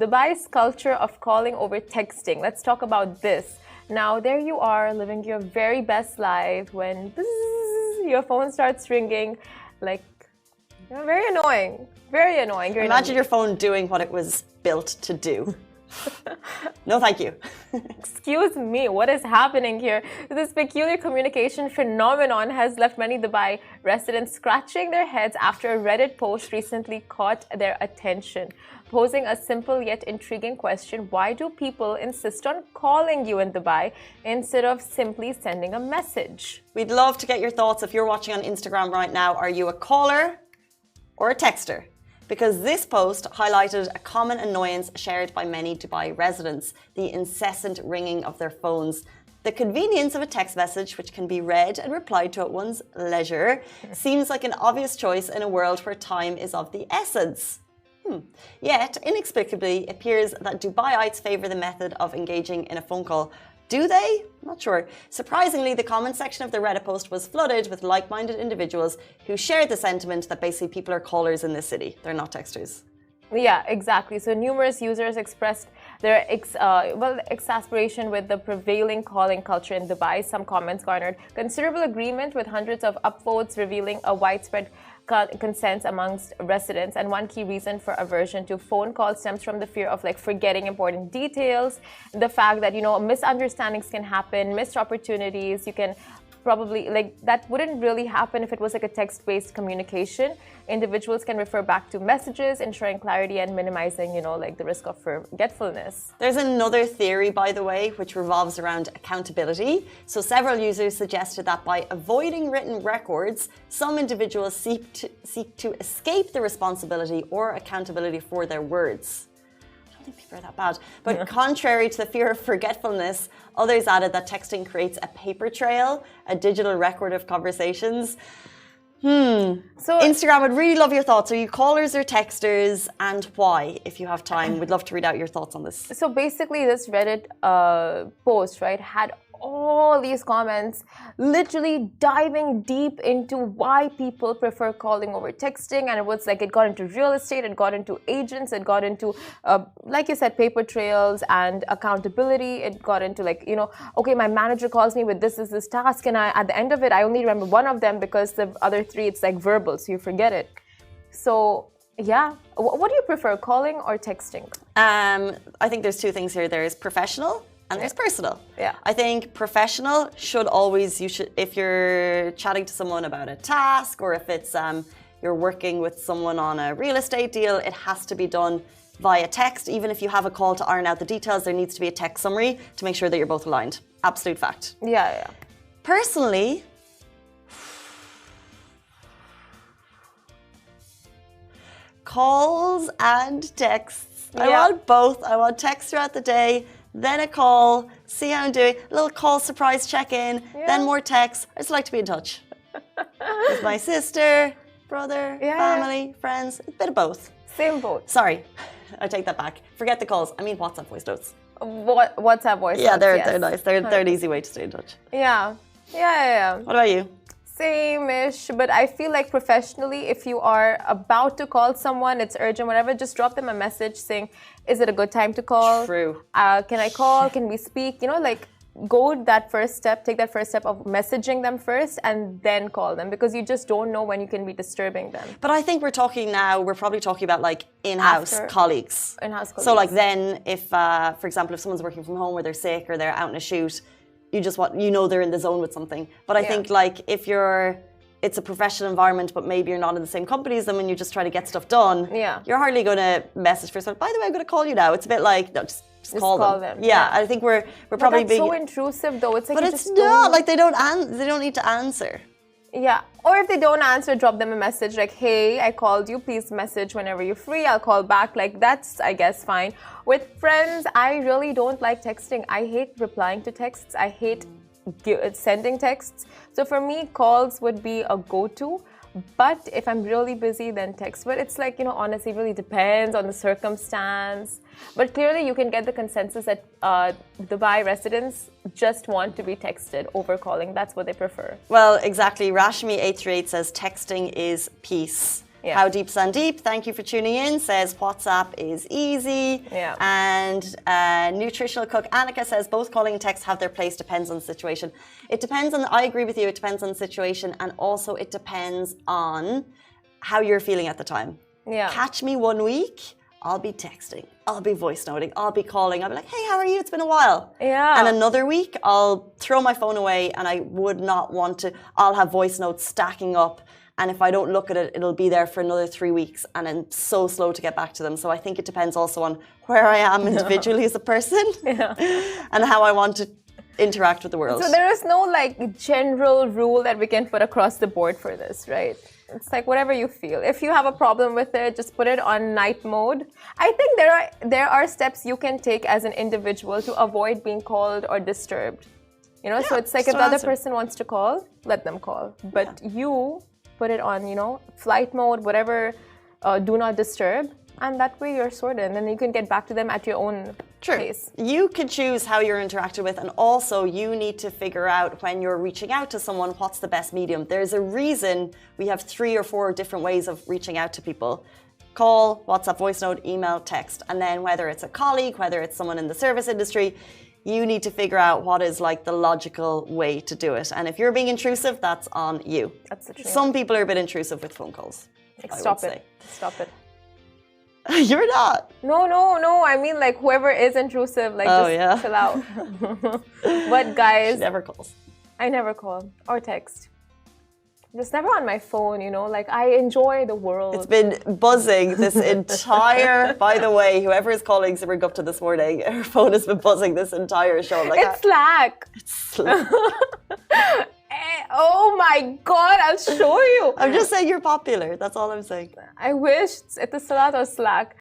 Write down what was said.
Dubai's culture of calling over texting. Let's talk about this. Now, there you are living your very best life when your phone starts ringing, like, very annoying. Very annoying. Imagine your phone doing what it was built to do. No, thank you. Excuse me, what is happening here? This peculiar communication phenomenon has left many Dubai residents scratching their heads after a Reddit post recently caught their attention, posing a simple yet intriguing question: why do people insist on calling you in Dubai instead of simply sending a message? We'd love to get your thoughts. If you're watching on Instagram right now, are you a caller or a texter? Because this post highlighted a common annoyance shared by many Dubai residents: the incessant ringing of their phones. The convenience of a text message, which can be read and replied to at one's leisure, seems like an obvious choice in a world where time is of the essence. Yet, inexplicably, it appears that Dubaiites favour the method of engaging in a phone call. Do they? Not sure. Surprisingly, the comment section of the Reddit post was flooded with like-minded individuals who shared the sentiment that basically people are callers in this city. They're not texters. Yeah, exactly. So numerous users expressed their exasperation with the prevailing calling culture in Dubai. Some comments garnered considerable agreement, with hundreds of upvotes revealing a widespread consent amongst residents. And one key reason for aversion to phone calls stems from the fear of forgetting important details, the fact that misunderstandings can happen, missed opportunities. You can probably that wouldn't really happen if it was a text-based communication. Individuals can refer back to messages, ensuring clarity and minimizing the risk of forgetfulness. There's another theory, by the way, which revolves around accountability. So several users suggested that by avoiding written records, some individuals seek to escape the responsibility or accountability for their words. I don't think people are that bad. But contrary to the fear of forgetfulness, others added that texting creates a paper trail, a digital record of conversations. So Instagram, would really love your thoughts. Are you callers or texters, and why? If you have time, we'd love to read out your thoughts on this. So basically, this Reddit post, right, had all these comments literally diving deep into why people prefer calling over texting. And it was it got into real estate, it got into agents, it got into like you said, paper trails and accountability. It got into okay, my manager calls me with this task, and at the end of it I only remember one of them because the other three, it's verbal, so you forget it. So yeah, what do you prefer, calling or texting? I think there's two things here. There's professional and there's personal. Yeah. I think professional should always, if you're chatting to someone about a task, or if it's you're working with someone on a real estate deal, it has to be done via text. Even if you have a call to iron out the details, there needs to be a text summary to make sure that you're both aligned. Absolute fact. Yeah. Personally, calls and texts. I want both. I want text throughout the day, then a call, see how I'm doing, a little call surprise check-in, then more texts. I just like to be in touch with my sister, brother, family, friends, a bit of both. Same both. Sorry, I take that back. Forget the calls. I mean WhatsApp voice notes. WhatsApp voice notes, they're nice. They're an easy way to stay in touch. Yeah. What about you? Same-ish, but I feel like professionally, if you are about to call someone, it's urgent, whatever, just drop them a message saying, is it a good time to call? True. Can I call? Can we speak? Go that first step, take that first step of messaging them first and then call them, because you just don't know when you can be disturbing them. But I think we're probably talking about in-house colleagues. In-house colleagues. So then if, for example, if someone's working from home or they're sick or they're out in a shoot, they're in the zone with something. But I think if it's a professional environment, but maybe you're not in the same companies, then when you just try to get stuff done, you're hardly going to message for someone, by the way, I'm going to call you now. It's a bit no, just call them. Yeah, I think we're probably being so intrusive though. It's but it's not they don't need to answer. Yeah, or if they don't answer, drop them a message hey, I called you, please message whenever you're free, I'll call back. That's, I guess, fine. With friends, I really don't like texting. I hate replying to texts. I hate sending texts. So for me, calls would be a go-to. But if I'm really busy, then text. But it's honestly, it really depends on the circumstance. But clearly, you can get the consensus that Dubai residents just want to be texted over calling. That's what they prefer. Well, exactly. Rashmi838 says texting is peace. Yeah. How Deep Sandeep, thank you for tuning in, says WhatsApp is easy. Yeah. And nutritional cook Annika says both calling and text have their place, depends on the situation. It depends on, I agree with you, it depends on the situation, and also it depends on how you're feeling at the time. Yeah. Catch me one week, I'll be texting, I'll be voice noting, I'll be calling, I'll be like, hey, how are you? It's been a while. Yeah. And another week, I'll throw my phone away and I would not want to, I'll have voice notes stacking up. And if I don't look at it, it'll be there for another 3 weeks. And I'm so slow to get back to them. So I think it depends also on where I am individually as a person and how I want to interact with the world. So there is no like general rule that we can put across the board for this, right? It's like whatever you feel. If you have a problem with it, just put it on night mode. I think there are steps you can take as an individual to avoid being called or disturbed. You know, so it's like if the other person wants to call, let them call. But you put it on, you know, flight mode, whatever, do not disturb. And that way you're sorted. And then you can get back to them at your own pace. You can choose how you're interacted with, and also you need to figure out when you're reaching out to someone, what's the best medium. There's a reason we have 3 or 4 different ways of reaching out to people. Call, WhatsApp, voice note, email, text. And then whether it's a colleague, whether it's someone in the service industry, you need to figure out what is like the logical way to do it. And if you're being intrusive, that's on you. That's the truth. Some people are a bit intrusive with phone calls. Stop it. Stop it. You're not. No. I mean, like, whoever is intrusive, like, just chill out. But guys, she never calls. I never call or text. Just never on my phone, you know. Like, I enjoy the world. It's been buzzing this entire. By the way, whoever is calling to ring up to this morning, her phone has been buzzing this entire show. Like, it's Slack. It's Slack. Oh my God, I'll show you. I'm just saying you're popular. That's all I'm saying. I wish it's Salat or Slack.